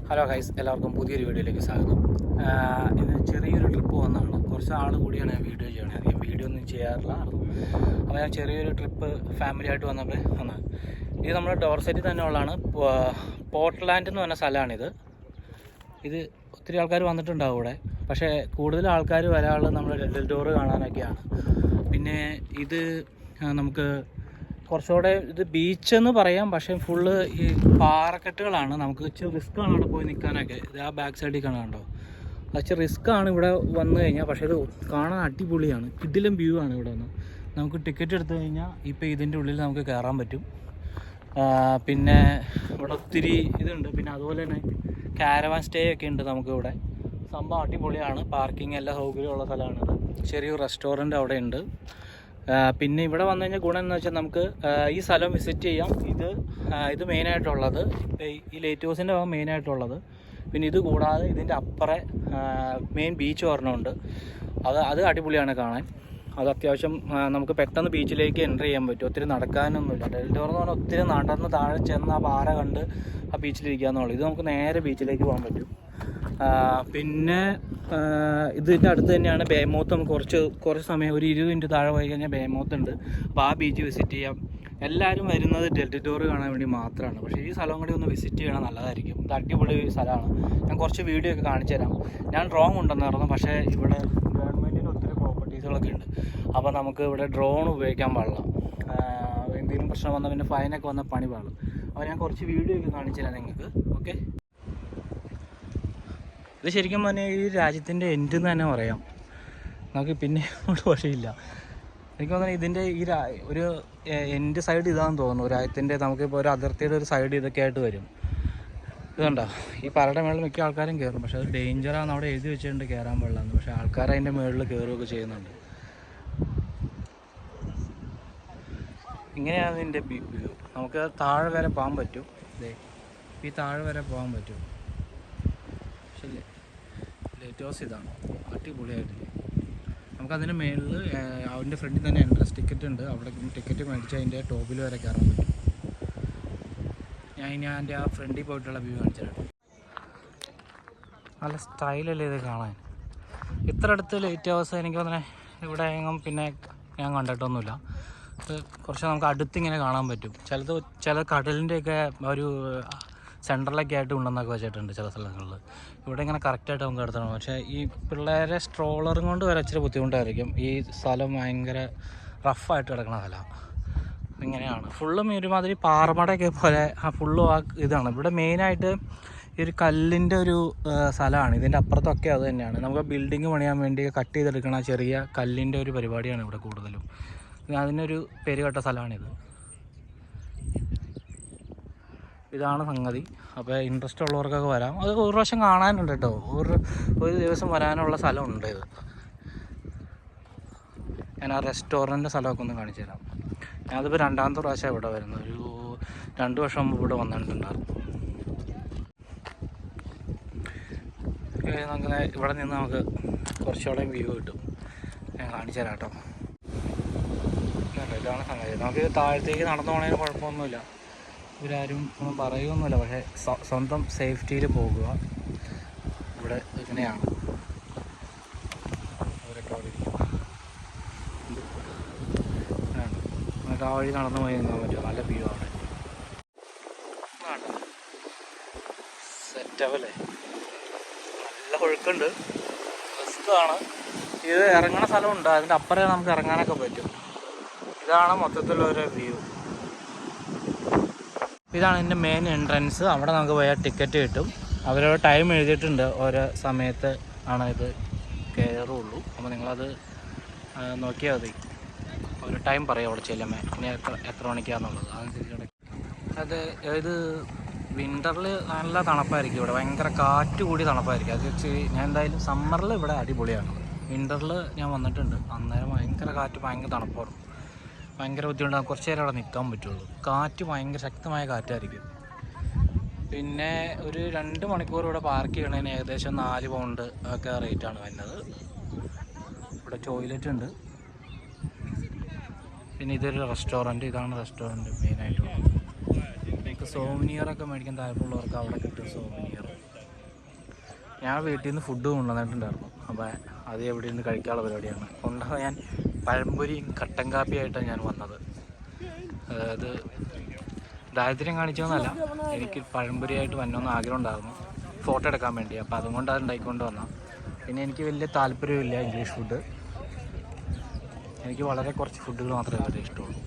Hello guys, എല്ലാവർക്കും പുതിയൊരു വീഡിയോയിലേക്ക് സ്വാഗതം. ഇത് ചെറിയൊരു ട്രിപ്പ് വന്നതാണ്. കുറച്ച് ആൾ കൂടിയാണ് ഞാൻ വീഡിയോ ചെയ്യണത്. അധികം വീഡിയോ ഒന്നും ചെയ്യാറില്ല. അപ്പോൾ ഞാൻ ചെറിയൊരു ട്രിപ്പ് ഫാമിലി ആയിട്ട് വന്നപ്പോൾ വന്നത്. ഇത് നമ്മുടെ ഡോർസെറ്റിൽ തന്നെ ഉള്ളതാണ്. പോർട്ട്ലാൻഡ് എന്ന് പറഞ്ഞ സ്ഥലമാണിത്. ഇത് ഒത്തിരി ആൾക്കാർ വന്നിട്ടുണ്ടാവും ഇവിടെ. പക്ഷേ കൂടുതൽ ആൾക്കാർ വരാനുള്ളത് നമ്മുടെ ഡെൽ ടോർ കാണാനൊക്കെയാണ്. പിന്നെ ഇത് നമുക്ക് കുറച്ചുകൂടെ ഇത് ബീച്ചെന്ന് പറയാം, പക്ഷേ ഫുള്ള് ഈ പാറക്കെട്ടുകളാണ്. നമുക്ക് ഇച്ചിരി റിസ്ക്കാണ് അവിടെ പോയി നിൽക്കാനൊക്കെ. ഇത് ആ ബാക്ക് സൈഡിൽ കാണാനുണ്ടോ, ഇച്ചിരി റിസ്ക്കാണ് ഇവിടെ വന്നു കഴിഞ്ഞാൽ. പക്ഷേ ഇത് കാണാൻ അടിപൊളിയാണ്. കിടിലം വ്യൂ ആണ് ഇവിടെ നിന്ന്. നമുക്ക് ടിക്കറ്റ് എടുത്തു കഴിഞ്ഞാൽ ഇപ്പോൾ ഇതിൻ്റെ ഉള്ളിൽ നമുക്ക് കയറാൻ പറ്റും. പിന്നെ ഇവിടെ ഒത്തിരി ഇതുണ്ട്. പിന്നെ അതുപോലെ തന്നെ കാരവാൻ സ്റ്റേ ഒക്കെ ഉണ്ട് നമുക്കിവിടെ. സംഭവം അടിപൊളിയാണ്. പാർക്കിംഗ് എല്ലാ സൗകര്യമുള്ള സ്ഥലമാണിത്. ചെറിയൊരു റെസ്റ്റോറൻറ്റ് അവിടെ ഉണ്ട്. പിന്നെ ഇവിടെ വന്നു കഴിഞ്ഞാൽ ഗുണം എന്ന് വെച്ചാൽ നമുക്ക് ഈ സ്ഥലം വിസിറ്റ് ചെയ്യാം. ഇത് മെയിനായിട്ടുള്ളത് ഈ ലൈറ്റ് ഹൗസിൻ്റെ ഭാഗം മെയിനായിട്ടുള്ളത്. പിന്നെ ഇത് കൂടാതെ ഇതിൻ്റെ അപ്പുറം മെയിൻ ബീച്ച് ഒരെണ്ണമുണ്ട്. അത് അടിപൊളിയാണ് കാണാൻ. അത് അത്യാവശ്യം നമുക്ക് പെട്ടെന്ന് ബീച്ചിലേക്ക് എൻ്റർ ചെയ്യാൻ പറ്റും. ഒത്തിരി നടക്കാനൊന്നുമില്ല. ഡെൽ ടോർ എന്ന് പറഞ്ഞാൽ ഒത്തിരി നടന്ന് താഴെ ചെന്ന് ആ പാറ കണ്ട് ആ ബീച്ചിലിരിക്കാമെന്നുള്ളൂ. ഇത് നമുക്ക് നേരെ ബീച്ചിലേക്ക് പോകാൻ പറ്റും. പിന്നെ ഇതിൻ്റെ അടുത്ത് തന്നെയാണ് ബേമൗത്ത്. നമുക്ക് കുറച്ച് സമയം ഒരു 20 മിനിറ്റ് താഴെ പോയി കഴിഞ്ഞാൽ ബേമൗത്ത് ഉണ്ട്. അപ്പോൾ ആ ബീച്ച് വിസിറ്റ് ചെയ്യാം. എല്ലാവരും വരുന്നത് ഡെൽ ടോർ കാണാൻ വേണ്ടി മാത്രമാണ്. പക്ഷേ ഈ സ്ഥലം കൂടി ഒന്ന് വിസിറ്റ് ചെയ്യണം, നല്ലതായിരിക്കും. ഇത് അടിപൊളി സ്ഥലമാണ്. ഞാൻ കുറച്ച് വീഡിയോ ഒക്കെ കാണിച്ചു തരാം. ഞാൻ ഡ്രോൺ കൊണ്ടുവന്നായിരുന്നു, പക്ഷേ ഇവിടെ ഗവൺമെൻറ്റിന് ഒത്തിരി പ്രോപ്പർട്ടീസുകളൊക്കെ ഉണ്ട്. അപ്പോൾ നമുക്ക് ഇവിടെ ഡ്രോൺ ഉപയോഗിക്കാൻ പാടില്ല. എന്തെങ്കിലും പ്രശ്നം വന്നാൽ പിന്നെ ഫൈനൊക്കെ വന്നാൽ പണി പാടും. അപ്പോൾ ഞാൻ കുറച്ച് വീഡിയോ ഒക്കെ കാണിച്ചു തരാം നിങ്ങൾക്ക്. ഓക്കെ, ഇത് ശരിക്കും പറഞ്ഞാൽ ഈ രാജ്യത്തിൻ്റെ എൻഡ് എന്ന് തന്നെ പറയാം. നമുക്ക് പിന്നെ വഴിയില്ല. എനിക്ക് തോന്നുന്നത് ഇതിൻ്റെ ഒരു എൻഡ് സൈഡ് ഇതാണെന്ന് തോന്നുന്നു രാജ്യത്തിൻ്റെ. നമുക്കിപ്പോൾ ഒരു അതിർത്തിയുടെ ഒരു സൈഡ് ഇതൊക്കെ ആയിട്ട് വരും. ഇതുണ്ടോ, ഈ പാറയുടെ മേളിൽ മിക്ക ആൾക്കാരും കയറും. പക്ഷേ അത് ഡേഞ്ചറാണെന്ന് അവിടെ എഴുതി വെച്ചിട്ടുണ്ട്, കയറാൻ പാടില്ലെന്ന്. പക്ഷേ ആൾക്കാർ അതിൻ്റെ മുകളിൽ കയറുകയൊക്കെ ചെയ്യുന്നുണ്ട്. ഇങ്ങനെയാണ് ഇതിൻ്റെ വ്യൂ. നമുക്ക് താഴെ വരെ പോകാൻ പറ്റും. ഈ താഴെ വരെ പോകാൻ പറ്റും. ശരി, ലൈറ്റ് ഹൗസ് ഇതാണ്. അടിപൊളിയായിട്ടില്ല. നമുക്കതിന് മേളിൽ അതിൻ്റെ ഫ്രണ്ടിൽ തന്നെ എൻട്രൻസ് ടിക്കറ്റ് ഉണ്ട്. അവിടെ ടിക്കറ്റ് മേടിച്ച് അതിൻ്റെ ടോപ്പിൽ വരെ കയറാൻ പറ്റും. ഞാൻ എൻ്റെ ആ ഫ്രണ്ടിൽ പോയിട്ടുള്ള വ്യൂ കാണിച്ചിട്ടുണ്ട്. നല്ല സ്റ്റൈലല്ലേ ഇത് കാണാൻ. ഇത്ര അടുത്ത് ലൈറ്റ് ഹൗസ് എനിക്ക് തോന്നുന്നത് ഇവിടെ എങ്ങും പിന്നെ ഞാൻ കണ്ടിട്ടൊന്നുമില്ല. ഇത് കുറച്ച് നമുക്ക് അടുത്തിങ്ങനെ കാണാൻ പറ്റും. ചില കടലിൻ്റെയൊക്കെ ഒരു സെൻട്രലൊക്കെ ആയിട്ട് ഉണ്ടെന്നൊക്കെ വെച്ചിട്ടുണ്ട് ചില സ്ഥലങ്ങളിൽ. ഇവിടെ ഇങ്ങനെ കറക്റ്റായിട്ട് നമുക്ക് എടുത്തണം. പക്ഷേ ഈ പിള്ളേരെ സ്ട്രോളറും കൊണ്ട് വരെ ഇച്ചിരി ബുദ്ധിമുട്ടായിരിക്കും. ഈ സ്ഥലം ഭയങ്കര റഫായിട്ട് കിടക്കുന്ന സ്ഥലമാണ്. ഇങ്ങനെയാണ് ഫുള്ളും ഒരുമാതിരി പാറമടയൊക്കെ പോലെ ഫുള്ളും ഇതാണ്. ഇവിടെ മെയിനായിട്ട് ഈ ഒരു കല്ലിൻ്റെ ഒരു സ്ഥലമാണ്. ഇതിൻ്റെ അപ്പുറത്തൊക്കെ അത് തന്നെയാണ്. നമുക്ക് ബിൽഡിങ് പണിയാൻ വേണ്ടി കട്ട് ചെയ്തെടുക്കണ ചെറിയ കല്ലിൻ്റെ ഒരു പരിപാടിയാണ് ഇവിടെ കൂടുതലും. അതിനൊരു പേരുകെട്ട സ്ഥലമാണിത്. ഇതാണ് സംഗതി. അപ്പോൾ ഇൻട്രസ്റ്റ് ഉള്ളവർക്കൊക്കെ വരാം. അത് ഒരു പ്രാവശ്യം കാണാനുണ്ട് കേട്ടോ. ഒരു ദിവസം വരാനുള്ള സ്ഥലമുണ്ട് ഇത്. ഞാൻ ആ റെസ്റ്റോറൻറ്റ് സ്ഥലമൊക്കെ ഒന്ന് കാണിച്ചു തരാം. ഞാനതിപ്പോൾ 2ാമത്തെ പ്രാവശ്യം ഇവിടെ വരുന്നത്. ഒരു 2 വർഷം മുമ്പ് ഇവിടെ വന്നിട്ടുണ്ടായിരുന്നു. നമുക്ക് ഇവിടെ നിന്ന് നമുക്ക് കുറച്ചുകൂടെ വ്യൂ കിട്ടും. ഞാൻ കാണിച്ചു തരാം കേട്ടോ. ഇതാണ് സംഗതി. നമുക്ക് താഴത്തേക്ക് നടന്നു പോകണതിന് കുഴപ്പമൊന്നുമില്ല. ഇവരാരും ഒന്നും പറയുകയൊന്നുമില്ല. പക്ഷേ സ്വന്തം സേഫ്റ്റിയിൽ പോകുക. ഇവിടെ ഇങ്ങനെയാണ് അവരൊക്കെ അവിടെ ഇരിക്കുന്നത്. നമുക്ക് ആ വഴി നടന്നു പോയി നിൽക്കാൻ പറ്റും. നല്ല വ്യൂ ആണ്. സെറ്റവല്ലേ, നല്ല ഒഴുക്കുണ്ട്. റിസ്ക്കാണ്. ഇത് ഇറങ്ങണ സ്ഥലമുണ്ട്. അതിൻ്റെ അപ്പുറം നമുക്ക് ഇറങ്ങാനൊക്കെ പറ്റും. ഇതാണ് മൊത്തത്തിലൊരു വ്യൂ. ഇതാണ് ഇതിൻ്റെ മെയിൻ എൻട്രൻസ്. അവിടെ നമുക്ക് പോയാൽ ടിക്കറ്റ് കിട്ടും. അവരൊരു ടൈം എഴുതിയിട്ടുണ്ട്. ഓരോ സമയത്ത് ആണ് ഇത് കയറുള്ളൂ. അപ്പോൾ നിങ്ങളത് നോക്കിയാൽ മതി. ഒരു ടൈം പറയും അവിടെ ചെല്ലുമ്പോൾ. ഇനി എത്ര മണിക്കാണെന്നുള്ളത് അതനുസരിച്ച്. ഇത് വിൻ്ററിൽ നല്ല തണുപ്പായിരിക്കും ഇവിടെ. ഭയങ്കര കാറ്റ് കൂടി തണുപ്പായിരിക്കും. അത് വെച്ച് ഞാൻ എന്തായാലും സമ്മറിൽ ഇവിടെ അടിപൊളിയാണ്. വിൻ്ററിൽ ഞാൻ വന്നിട്ടുണ്ട്. അന്നേരം ഭയങ്കര കാറ്റ്, ഭയങ്കര തണുപ്പാണ്. ഭയങ്കര ബുദ്ധിമുട്ടാണ്. കുറച്ച് നേരം അവിടെ നിൽക്കാൻ പറ്റുള്ളൂ. കാറ്റ് ഭയങ്കര ശക്തമായ കാറ്റായിരിക്കും. പിന്നെ ഒരു 2 മണിക്കൂർ ഇവിടെ പാർക്ക് ചെയ്യണതിന് ഏകദേശം 4 പൗണ്ട് ഒക്കെ റേറ്റാണ് വരുന്നത്. ഇവിടെ ടോയ്ലറ്റ് ഉണ്ട്. പിന്നെ ഇതൊരു റെസ്റ്റോറൻറ്റ്. ഇതാണ് റെസ്റ്റോറൻറ്റ് മെയിനായിട്ടുള്ളത്. നമുക്ക് സോവനിയറൊക്കെ മേടിക്കാൻ താല്പര്യമുള്ളവർക്ക് അവിടെ കിട്ടും. സോവനിയർ ഞാൻ വീട്ടിൽ നിന്ന് ഫുഡ് കൊണ്ടുവന്നിട്ടുണ്ടായിരുന്നു. അപ്പോൾ അത് എവിടെ നിന്ന് കഴിക്കാനുള്ള പരിപാടിയാണ്. കൊണ്ടുവന്ന് ഞാൻ പഴംപൊരിയും കട്ടൻ കാപ്പിയായിട്ടാണ് ഞാൻ വന്നത്. അതായത് ദാരിദ്ര്യം കാണിച്ചതെന്നല്ല, എനിക്ക് പഴംപൊരിയായിട്ട് വന്നൊന്ന് ആഗ്രഹം ഉണ്ടായിരുന്നു ഫോട്ടോ എടുക്കാൻ വേണ്ടി. അപ്പോൾ അതുകൊണ്ട് അത് ഉണ്ടായിക്കൊണ്ട് വന്നാൽ. പിന്നെ എനിക്ക് വലിയ താല്പര്യമില്ല ഇംഗ്ലീഷ് ഫുഡ്. എനിക്ക് വളരെ കുറച്ച് ഫുഡുകൾ മാത്രമേ വളരെ ഇഷ്ടമുള്ളൂ.